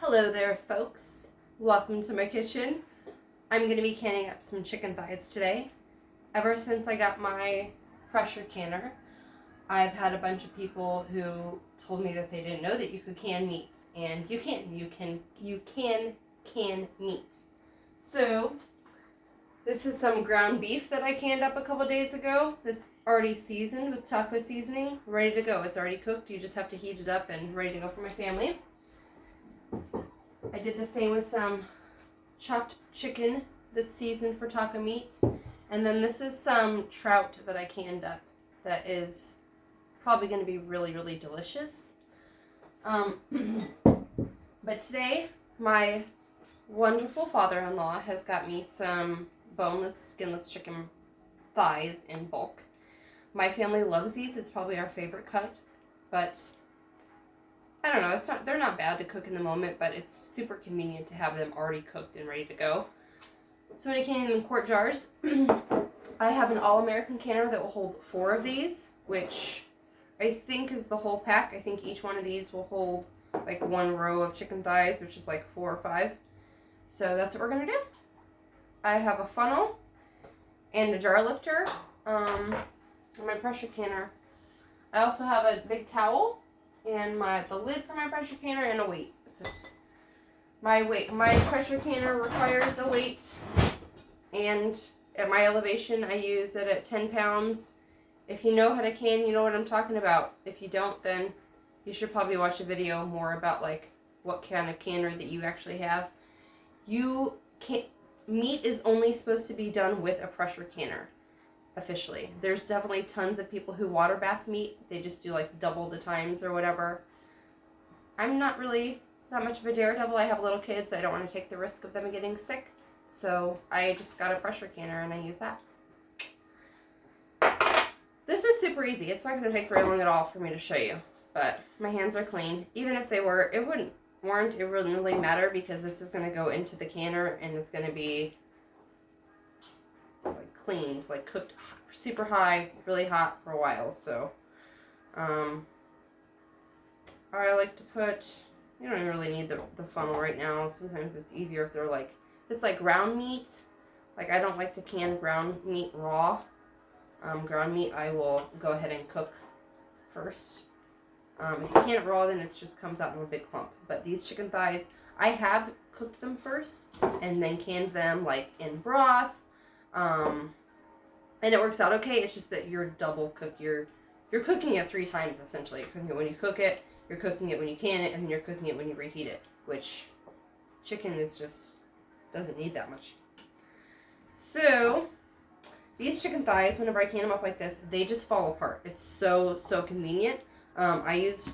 Hello there, folks. Welcome to my kitchen. I'm going to be canning up some chicken thighs today. Ever since I got my pressure canner, I've had a bunch of people who told me that they didn't know that you could can meat, and you can. You can can meat. So this is some ground beef that I canned up a couple days ago. That's already seasoned with taco seasoning, ready to go. It's already cooked. You just have to heat it up and ready to go for my family. I did the same with some chopped chicken that's seasoned for taco meat. And then this is some trout that I canned up that is probably going to be really, really delicious. But today, my wonderful father-in-law has got me some boneless, skinless chicken thighs in bulk. My family loves these. It's probably our favorite cut, but I don't know, they're not bad to cook in the moment, but it's super convenient to have them already cooked and ready to go. So I'm canning them in quart jars. I have an all-American canner that will hold 4 of these, which I think is the whole pack. I think each one of these will hold like 1 row of chicken thighs, which is like 4 or 5. So that's what we're gonna do. I have a funnel and a jar lifter, and my pressure canner. I also have a big towel and the lid for my pressure canner and a weight. So my pressure canner requires a weight, and at my elevation I use it at 10 pounds. If you know how to can, you know what I'm talking about. If you don't, then you should probably watch a video more about like what kind of canner that you actually have. Meat is only supposed to be done with a pressure canner. Officially. There's definitely tons of people who water bath meat. They just do like double the times or whatever. I'm not really that much of a daredevil. I have little kids. I don't want to take the risk of them getting sick. So I just got a pressure canner and I use that. This is super easy. It's not going to take very long at all for me to show you. But my hands are clean. Even if they were, it wouldn't really matter because this is going to go into the canner and it's going to be like cleaned, like cooked super high, really hot for a while. So I like to put, you don't really need the funnel right now. Sometimes it's easier if they're like, if it's like ground meat. Like I don't like to can ground meat raw. Ground meat I will go ahead and cook first. If you can it raw, then it just comes out in a big clump. But these chicken thighs, I have cooked them first and then canned them like in broth. And it works out okay. It's just that you're double cook. You're cooking it 3 times essentially. You're cooking it when you cook it, you're cooking it when you can it, and then you're cooking it when you reheat it. Which chicken is just doesn't need that much. So these chicken thighs, whenever I can them up like this, they just fall apart. It's so convenient. I used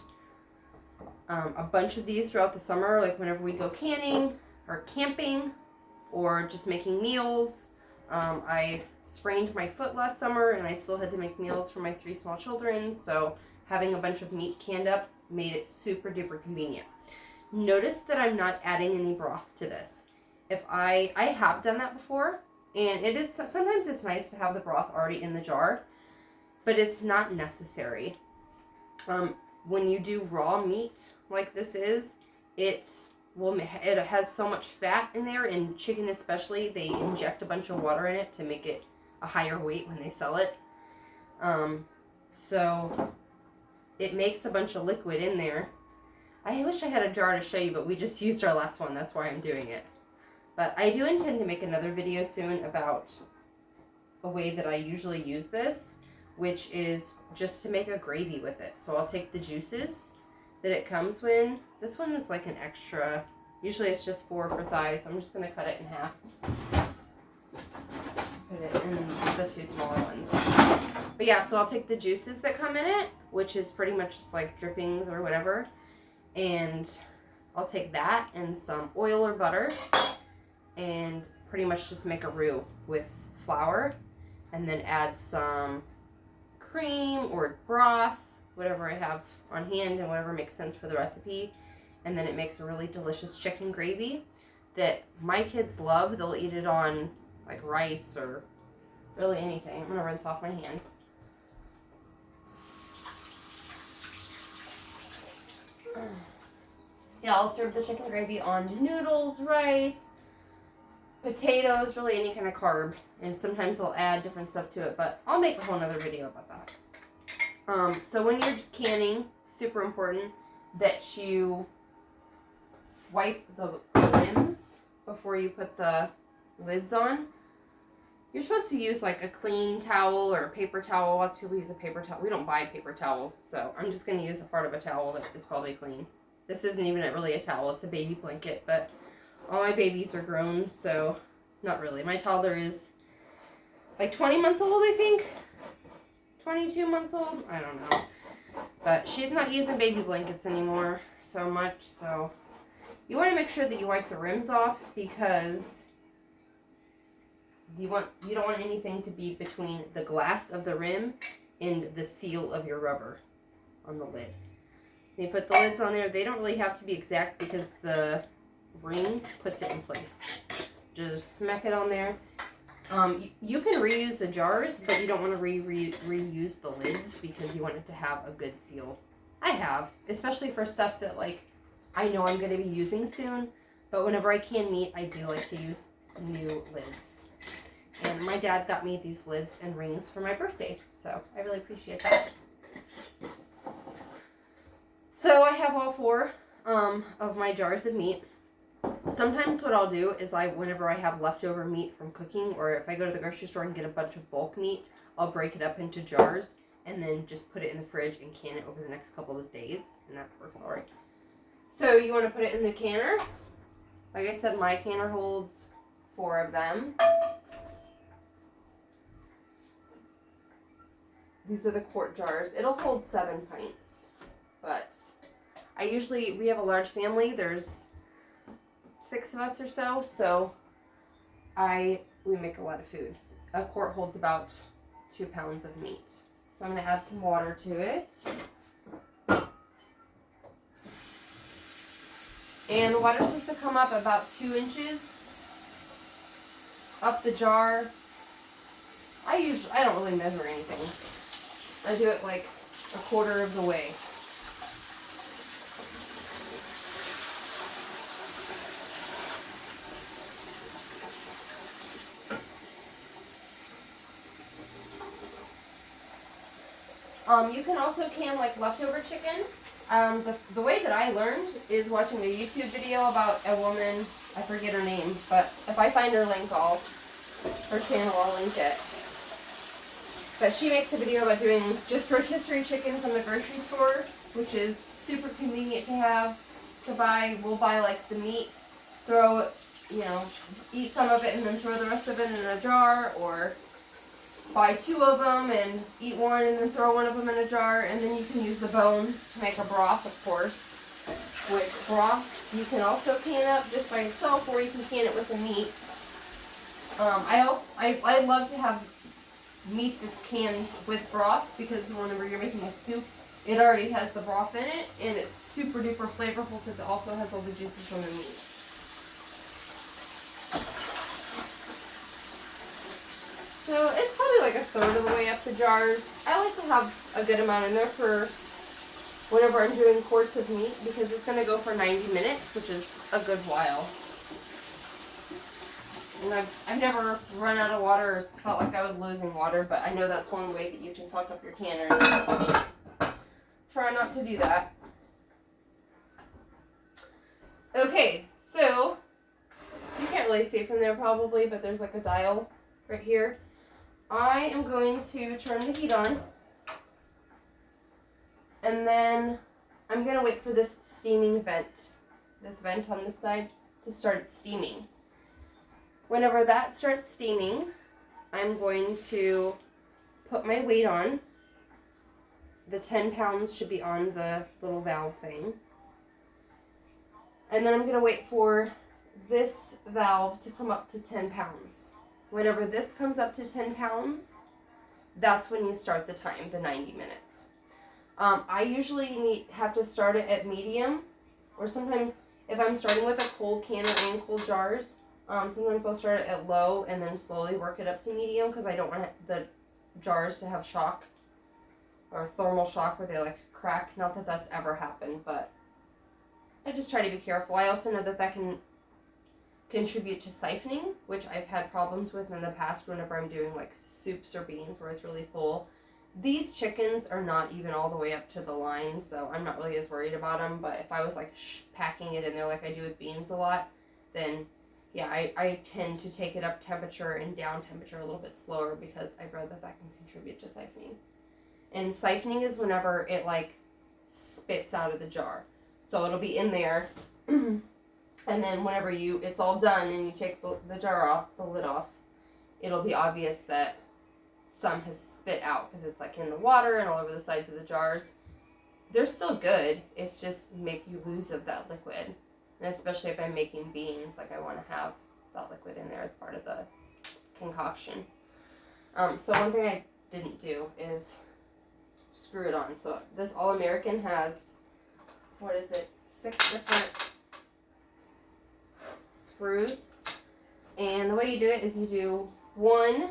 a bunch of these throughout the summer, like whenever we go canning or camping or just making meals. I sprained my foot last summer and I still had to make meals for my 3 small children, so having a bunch of meat canned up made it super duper convenient. Notice that I'm not adding any broth to this. If I have done that before, and it is sometimes it's nice to have the broth already in the jar, but it's not necessary. When you do raw meat like this is, it has so much fat in there, and chicken especially, they inject a bunch of water in it to make it a higher weight when they sell it. So it makes a bunch of liquid in there. I wish I had a jar to show you, but we just used our last one. That's why I'm doing it. But I do intend to make another video soon about a way that I usually use this, which is just to make a gravy with it. So I'll take the juices that it comes with. This one is like an extra. Usually it's just 4 per thigh, so I'm just going to cut it in half. Put it in the 2 smaller ones. But yeah, so I'll take the juices that come in it, which is pretty much just like drippings or whatever, and I'll take that and some oil or butter and pretty much just make a roux with flour, and then add some cream or broth, whatever I have on hand and whatever makes sense for the recipe. And then it makes a really delicious chicken gravy that my kids love. They'll eat it on like rice or really anything. I'm gonna rinse off my hand. Yeah, I'll serve the chicken gravy on noodles, rice, potatoes, really any kind of carb. And sometimes I'll add different stuff to it, but I'll make a whole nother video about that. So when you're canning, super important that you wipe the rims before you put the lids on. You're supposed to use like a clean towel or a paper towel. Lots of people use a paper towel. We don't buy paper towels, so I'm just going to use a part of a towel that is probably clean. This isn't even really a towel, it's a baby blanket, but all my babies are grown, so not really. My toddler is like 20 months old, I think. 22 months old? I don't know. But she's not using baby blankets anymore so much, so you want to make sure that you wipe the rims off because you don't want anything to be between the glass of the rim and the seal of your rubber on the lid. When you put the lids on there, they don't really have to be exact because the ring puts it in place. Just smack it on there. You can reuse the jars, but you don't want to reuse the lids because you want it to have a good seal. I have, especially for stuff that like I know I'm going to be using soon, but whenever I can meat, I do like to use new lids. And my dad got me these lids and rings for my birthday, so I really appreciate that. So I have all 4 of my jars of meat. Sometimes what I'll do is whenever I have leftover meat from cooking, or if I go to the grocery store and get a bunch of bulk meat, I'll break it up into jars and then just put it in the fridge and can it over the next couple of days, and that works all right. So you want to put it in the canner. Like I said, my canner holds 4 of them. These are the quart jars. It'll hold 7 pints, but we have a large family. There's 6 of us or so, so we make a lot of food. A quart holds about 2 pounds of meat. So I'm going to add some water to it. And the water's supposed to come up about 2 inches up the jar. I don't really measure anything. I do it like a quarter of the way. You can also can like leftover chicken. The way that I learned is watching a YouTube video about a woman, I forget her name, but if I find her channel, I'll link it. But she makes a video about doing just rotisserie chicken from the grocery store, which is super convenient to have to buy. We'll buy like the meat, throw it, eat some of it and then throw the rest of it in a jar, or buy 2 of them and eat one and then throw one of them in a jar, and then you can use the bones to make a broth, of course. Which broth you can also can up just by itself, or you can can it with the meat. I love to have meat that's canned with broth because whenever you're making a soup, it already has the broth in it, and it's super duper flavorful because it also has all the juices from the meat. So it's probably like a third of the way up the jars. I like to have a good amount in there for whenever I'm doing quarts of meat because it's going to go for 90 minutes, which is a good while. And I've never run out of water or felt like I was losing water, but I know that's one way that you can fuck up your canners. Try not to do that. Okay, so you can't really see it from there probably, but there's like a dial right here. I am going to turn the heat on, and then I'm going to wait for this steaming vent, this vent on this side, to start steaming. Whenever that starts steaming, I'm going to put my weight on. The 10 pounds should be on the little valve thing. And then I'm going to wait for this valve to come up to 10 pounds. Whenever this comes up to 10 pounds, that's when you start the time, the 90 minutes. I usually have to start it at medium, or sometimes if I'm starting with a cold canner and cold jars, sometimes I'll start it at low and then slowly work it up to medium because I don't want the jars to have shock or thermal shock where they like crack. Not that that's ever happened, but I just try to be careful. I also know that that can contribute to siphoning, which I've had problems with in the past whenever I'm doing like soups or beans where it's really full. These chickens are not even all the way up to the line, so I'm not really as worried about them. But if I was like packing it in there like I do with beans a lot, then yeah, I tend to take it up temperature and down temperature a little bit slower because I've read that that can contribute to siphoning. And siphoning is whenever it like spits out of the jar. So it'll be in there, and then whenever it's all done and you take the jar off, the lid off, it'll be obvious that some has spit out because it's like in the water and all over the sides of the jars. They're still good. It's just make you lose of that liquid. And especially if I'm making beans, like I want to have that liquid in there as part of the concoction. So one thing I didn't do is screw it on. So this All American has, 6 different screws. And the way you do it is you do one,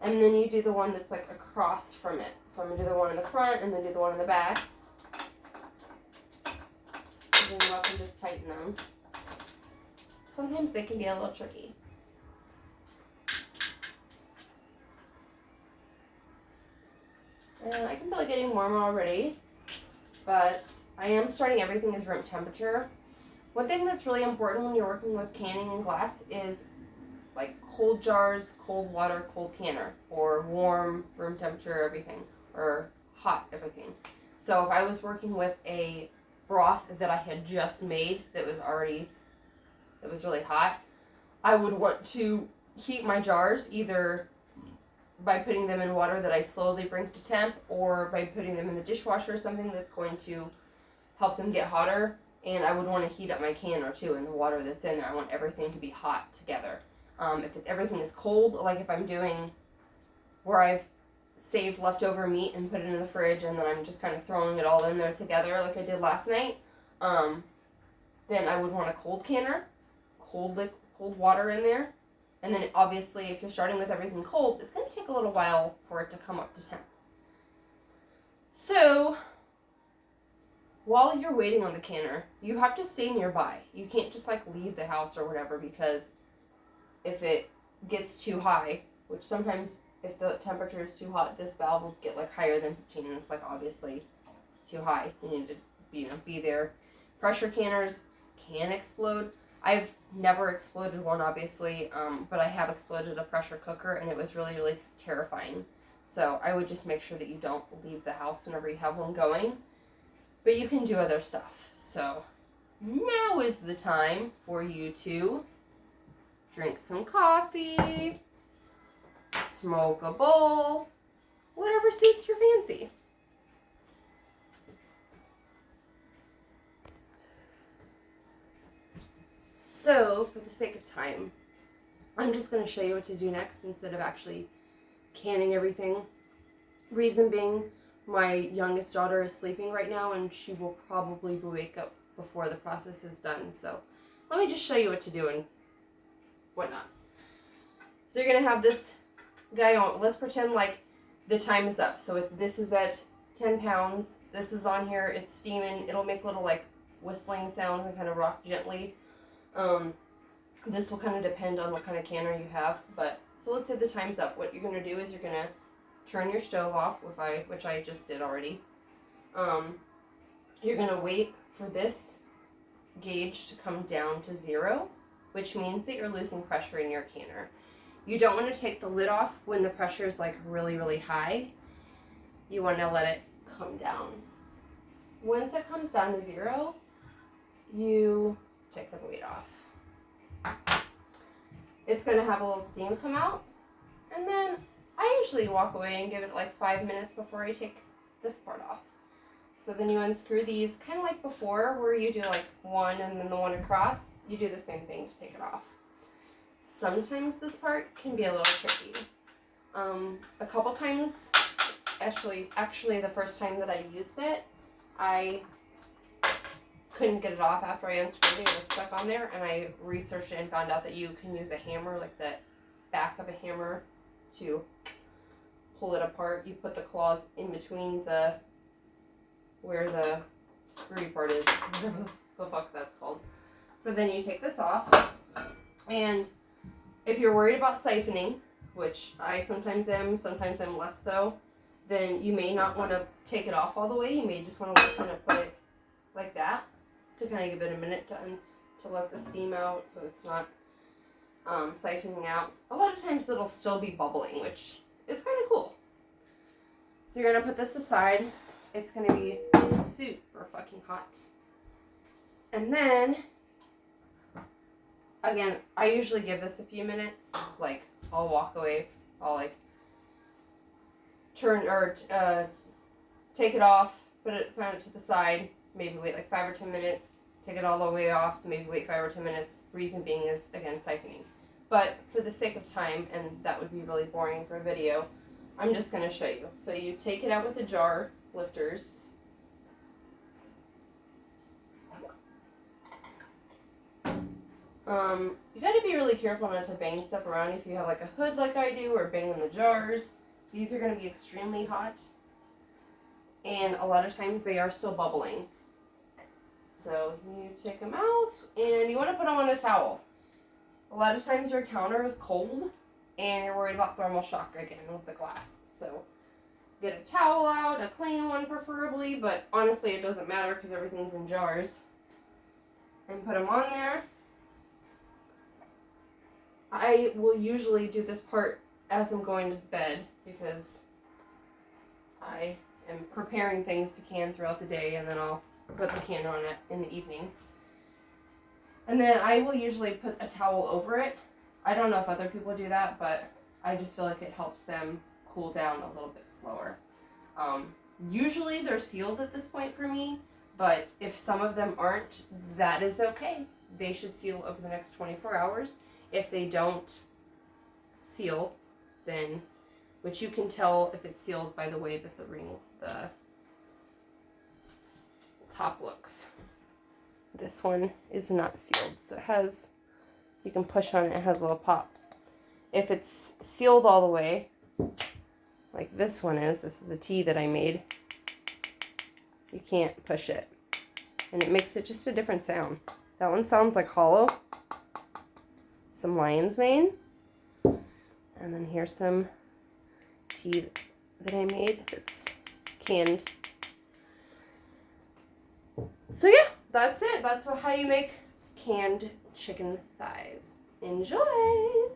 and then you do the one that's like across from it. So I'm going to do the one in the front and then do the one in the back. Bring them up and just tighten them. Sometimes they can be a little tricky. And I can feel it getting warmer already, but I am starting everything as room temperature. One thing that's really important when you're working with canning and glass is like cold jars, cold water, cold canner, or warm room temperature everything, or hot everything. So if I was working with a broth that I had just made that was really hot, I would want to heat my jars either by putting them in water that I slowly bring to temp, or by putting them in the dishwasher or something that's going to help them get hotter. And I would want to heat up my canner too in the water that's in there. I want everything to be hot together. If everything is cold, like if I'm doing where I've saved leftover meat and put it in the fridge and then I'm just kind of throwing it all in there together like I did last night, then I would want a cold canner, cold water in there. And then obviously if you're starting with everything cold, it's going to take a little while for it to come up to temp. So while you're waiting on the canner, you have to stay nearby. You can't just like leave the house or whatever, because if it gets too high, which sometimes if the temperature is too hot, this valve will get like higher than 15 and it's like obviously too high. You need to be there. Pressure canners can explode. I've never exploded one obviously, but I have exploded a pressure cooker and it was really, really terrifying. So I would just make sure that you don't leave the house whenever you have one going. But you can do other stuff. So now is the time for you to drink some coffee, smoke a bowl, whatever suits your fancy. So, for the sake of time, I'm just going to show you what to do next instead of actually canning everything. Reason being, my youngest daughter is sleeping right now and she will probably wake up before the process is done. So, let me just show you what to do and whatnot. So you're going to have this guy on. Let's pretend like the time is up. So this is at 10 pounds. This is on here. It's steaming. It'll make little like whistling sounds and kind of rock gently. This will kind of depend on what kind of canner you have. But so let's say the time's up. What you're going to do is you're going to turn your stove off, which I just did already. You're going to wait for this gauge to come down to 0, which means that you're losing pressure in your canner. You don't want to take the lid off when the pressure is like really, really high. You want to let it come down. Once it comes down to 0, you take the weight off. It's going to have a little steam come out. And then I usually walk away and give it like 5 minutes before I take this part off. So then you unscrew these, kind of like before, where you do like one and then the one across. You do the same thing to take it off. Sometimes this part can be a little tricky. A couple times, actually the first time that I used it, I couldn't get it off after I unscrewed it. It was stuck on there, and I researched it and found out that you can use a hammer, like the back of a hammer, to pull it apart. You put the claws in between where the screwy part is, the fuck that's called. So then you take this off, and if you're worried about siphoning, which I sometimes am, sometimes I'm less so, then you may not want to take it off all the way. You may just want to kind of put it like that to kind of give it a minute to let the steam out, so it's not siphoning out. A lot of times it'll still be bubbling, which is kind of cool. So you're going to put this aside. It's going to be super fucking hot. And then, again, I usually give this a few minutes. Like, I'll walk away. I'll, like, turn or take it off, put it to the side, maybe wait like 5 or 10 minutes, take it all the way off, maybe wait 5 or 10 minutes. Reason being is, again, siphoning. But for the sake of time, and that would be really boring for a video, I'm just going to show you. So you take it out with the jar lifters. You got to be really careful not to bang stuff around if you have like a hood like I do, or bang in the jars. These are going to be extremely hot, and a lot of times they are still bubbling. So you take them out, and you want to put them on a towel. A lot of times your counter is cold, and you're worried about thermal shock again with the glass. So get a towel out, a clean one preferably, but honestly it doesn't matter because everything's in jars. And put them on there. I will usually do this part as I'm going to bed because I am preparing things to can throughout the day, and then I'll put the can on it in the evening. And then I will usually put a towel over it. I don't know if other people do that, but I just feel like it helps them cool down a little bit slower. Usually they're sealed at this point for me, but if some of them aren't, that is okay. They should seal over the next 24 hours. If they don't seal, then, which you can tell if it's sealed by the way that the top looks. This one is not sealed, so it has, you can push on it, it has a little pop. If it's sealed all the way, like this one is, this is a tea that I made, you can't push it. And it makes it just a different sound. That one sounds like hollow. Some lion's mane. And then here's some tea that I made that's canned. So yeah, that's it. That's how you make canned chicken thighs. Enjoy!